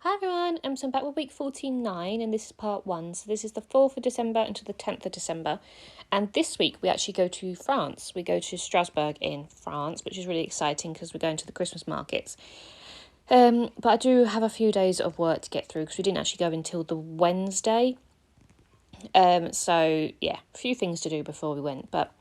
Hi everyone, so I'm back with week 49 and this is part 1. So this is the 4th of December until the 10th of December. And this week we actually go to France. We go to Strasbourg in France, which is really exciting because we're going to the Christmas markets. But I do have a few days of work to get through because we didn't actually go until the Wednesday. So yeah, a few things to do before we went. But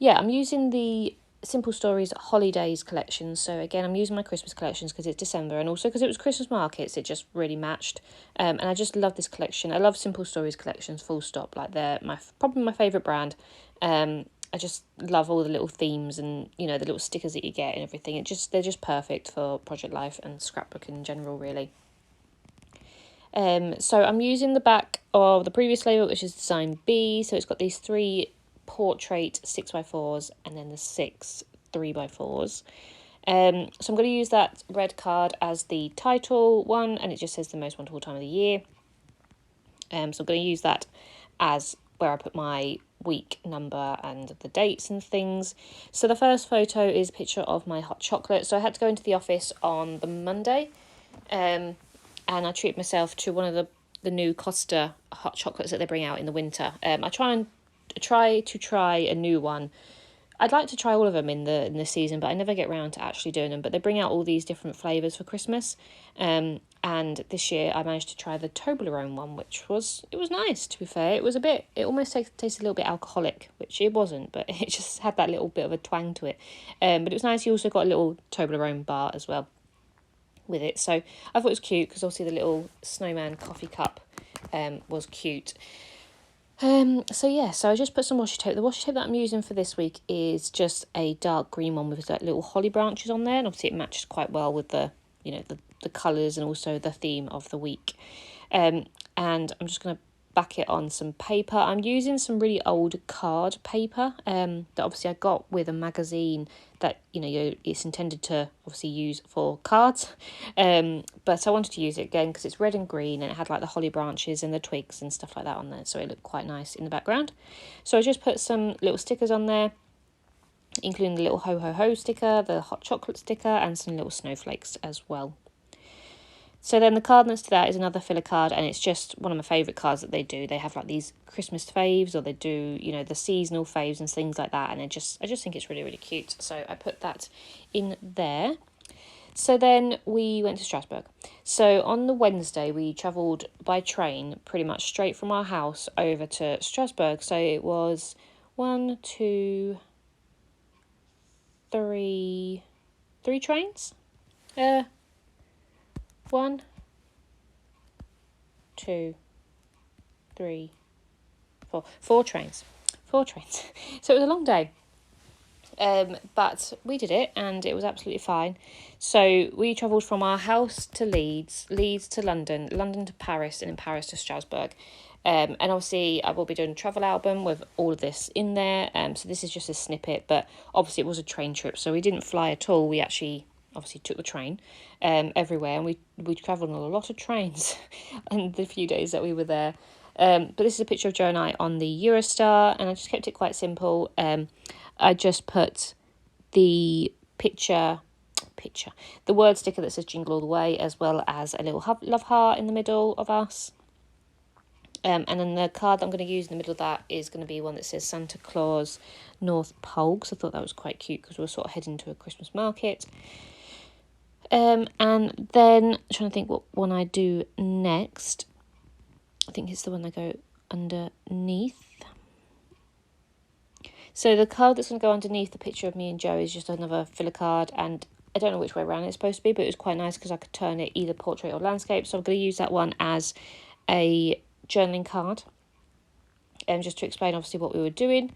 yeah, I'm using the Simple Stories Holidays collection. So again, I'm using my Christmas collections because it's December and also because it was Christmas markets, it just really matched. And I just love this collection. I love Simple Stories collections, full stop. Like they're probably my favourite brand. I just love all the little themes and, the little stickers that you get and everything. They're just perfect for Project Life and scrapbooking in general, really. So I'm using the back of the previous label, which is design B. So it's got these 3 portrait 6x4s and then the 6 3x4s. So I'm going to use that red card as the title one, and it just says the most wonderful time of the year. So I'm going to use that as where I put my week number and the dates and things. So the first photo is a picture of my hot chocolate. So I had to go into the office on the Monday, and I treated myself to one of the new Costa hot chocolates that they bring out in the winter. I try to try a new one. I'd like to try all of them in the season, but I never get around to actually doing them. But they bring out all these different flavours for Christmas. And this year I managed to try the Toblerone one, which was nice, to be fair. It almost tasted a little bit alcoholic, which it wasn't, but it just had that little bit of a twang to it. But it was nice. You also got a little Toblerone bar as well with it. So I thought it was cute because obviously the little snowman coffee cup was cute. So I just put some washi tape. The washi tape that I'm using for this week is just a dark green one with like little holly branches on there, and obviously it matches quite well with the colours and also the theme of the week. And I'm just going to back it on some paper. I'm using some really old card paper that obviously I got with a magazine that it's intended to obviously use for cards, but I wanted to use it again because it's red and green and it had like the holly branches and the twigs and stuff like that on there, so it looked quite nice in the background. So I just put some little stickers on there, including the little ho ho ho sticker, the hot chocolate sticker, and some little snowflakes as well. So then the card next to that is another filler card, and it's just one of my favourite cards that they do. They have like these Christmas faves, or they do, the seasonal faves and things like that, and I just think it's really, really cute. So I put that in there. So then we went to Strasbourg. So on the Wednesday, we travelled by train pretty much straight from our house over to Strasbourg. So it was 1, 2, 3 trains. 1, 2, 3, 4. 4 trains. 4 trains. So it was a long day. But we did it and it was absolutely fine. So we travelled from our house to Leeds, Leeds to London, London to Paris, and in Paris to Strasbourg. And obviously I will be doing a travel album with all of this in there. So this is just a snippet, but obviously it was a train trip. So we didn't fly at all. We actually obviously took the train everywhere, and we travelled on a lot of trains in the few days that we were there. But this is a picture of Joe and I on the Eurostar, and I just kept it quite simple. I just put the the word sticker that says Jingle All the Way, as well as a little love heart in the middle of us. And then the card that I'm going to use in the middle of that is going to be one that says Santa Claus North Pole, because I thought that was quite cute because we're sort of heading to a Christmas market. And then I'm trying to think what one I do next. I think it's the one I go underneath. So the card that's going to go underneath the picture of me and Joe is just another filler card, and I don't know which way around it's supposed to be, but it was quite nice because I could turn it either portrait or landscape. So I'm going to use that one as a journaling card, just to explain obviously what we were doing.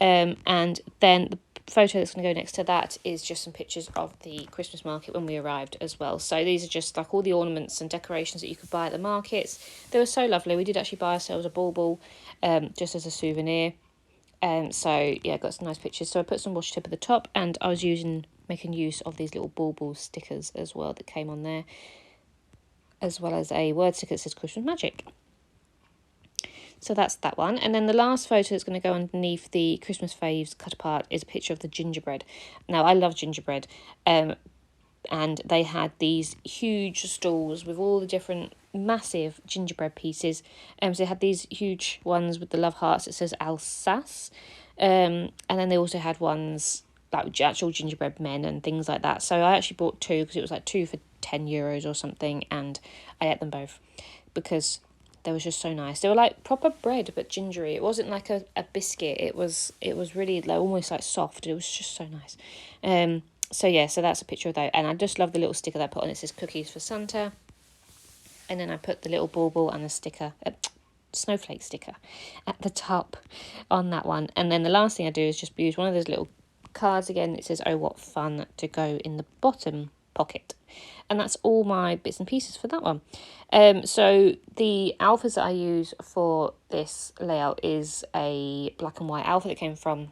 And then the photo that's going to go next to that is just some pictures of the Christmas market when we arrived as well. So these are just like all the ornaments and decorations that you could buy at the markets. They were so lovely. We did actually buy ourselves a bauble just as a souvenir. So yeah, got some nice pictures. So I put some washi tape at the top, and I was making use of these little bauble stickers as well that came on there, as well as a word sticker that says Christmas Magic. So that's that one. And then the last photo that's going to go underneath the Christmas faves cut apart is a picture of the gingerbread. Now, I love gingerbread. and they had these huge stalls with all the different massive gingerbread pieces. So they had these huge ones with the love hearts that says Alsace, and then they also had ones like actual gingerbread men and things like that. So I actually bought two because it was like two for €10 or something, and I ate them both because they were just so nice. They were like proper bread but gingery. It wasn't like a biscuit. It was really like almost like soft. It was just so nice. So yeah, so that's a picture of that, and I just love the little sticker that I put on. It says cookies for Santa, and then I put the little bauble and the sticker, snowflake sticker, at the top on that one. And then the last thing I do is just use one of those little cards again. It says "Oh, what fun" to go in the bottom pocket. And that's all my bits and pieces for that one. So the alphas that I use for this layout is a black and white alpha that came from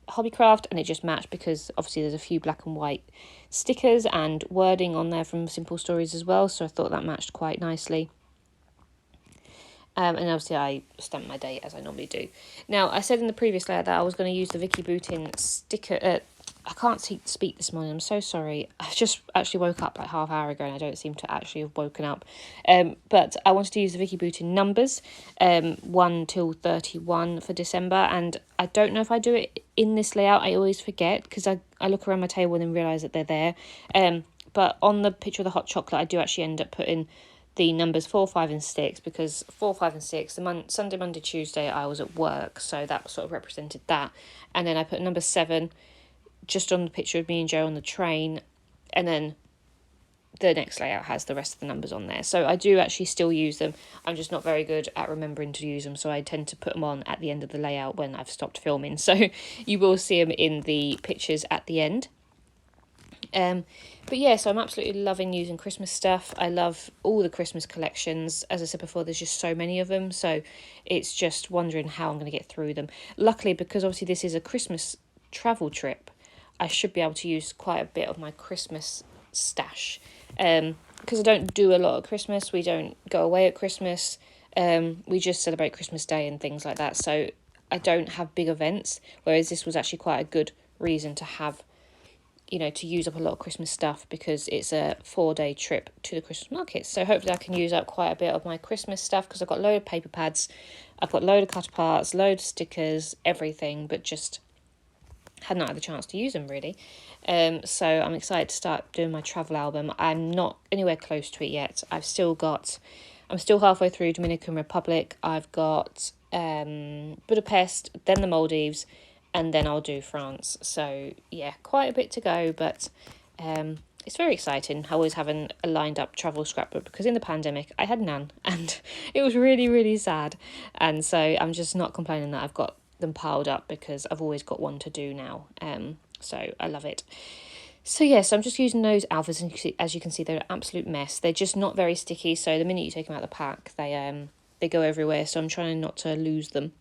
Hobbycraft, and it just matched because obviously there's a few black and white stickers and wording on there from Simple Stories as well, so I thought that matched quite nicely. And obviously I stamped my date as I normally do. Now, I said in the previous layout that I was going to use the Vicky Boutin sticker. I can't speak this morning, I'm so sorry. I just actually woke up like half hour ago and I don't seem to actually have woken up. But I wanted to use the Vicky Boutin numbers, 1 till 31 for December. And I don't know if I do it in this layout. I always forget because I look around my table and then realise that they're there. But on the picture of the hot chocolate, I do actually end up putting the numbers 4, 5 and 6, because 4, 5 and 6, Sunday, Monday, Tuesday I was at work, so that sort of represented that. And then I put number 7 just on the picture of me and Joe on the train, and then the next layout has the rest of the numbers on there. So I do actually still use them. I'm just not very good at remembering to use them, so I tend to put them on at the end of the layout when I've stopped filming. So you will see them in the pictures at the end. But yeah, so I'm absolutely loving using Christmas stuff. I love all the Christmas collections. As I said before, there's just so many of them, so it's just wondering how I'm going to get through them. Luckily, because obviously this is a Christmas travel trip, I should be able to use quite a bit of my Christmas stash. Because I don't do a lot at Christmas, we don't go away at Christmas, we just celebrate Christmas Day and things like that, so I don't have big events, whereas this was actually quite a good reason to have, to use up a lot of Christmas stuff, because it's a 4-day trip to the Christmas market. So hopefully I can use up quite a bit of my Christmas stuff, because I've got a load of paper pads, I've got a load of cut parts, load of stickers, everything, but just had not had the chance to use them really. So I'm excited to start doing my travel album. I'm not anywhere close to it yet. I'm still halfway through Dominican Republic. I've got Budapest, then the Maldives, and then I'll do France. So yeah, quite a bit to go, but it's very exciting. I always having a lined up travel scrapbook, because in the pandemic I had none, and it was really, really sad. And so I'm just not complaining that I've got them piled up, because I've always got one to do now. So I love it. So yes, I'm just using those alphas, and as you can see, they're an absolute mess. They're just not very sticky, so the minute you take them out of the pack, they go everywhere, so I'm trying not to lose them.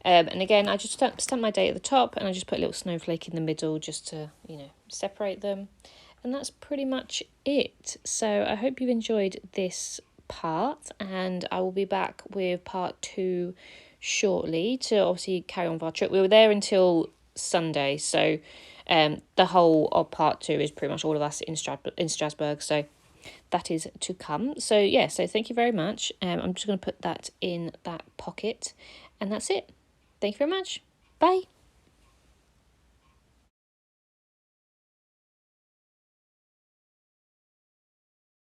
And again, I just stamp my date at the top, and I just put a little snowflake in the middle just to, separate them. And that's pretty much it. So I hope you've enjoyed this part, and I will be back with part 2 shortly to obviously carry on with our trip. We were there until Sunday, so the whole of part 2 is pretty much all of us in Strasbourg, so that is to come. So yeah, so thank you very much. I'm just going to put that in that pocket, and that's it. Thank you very much. Bye.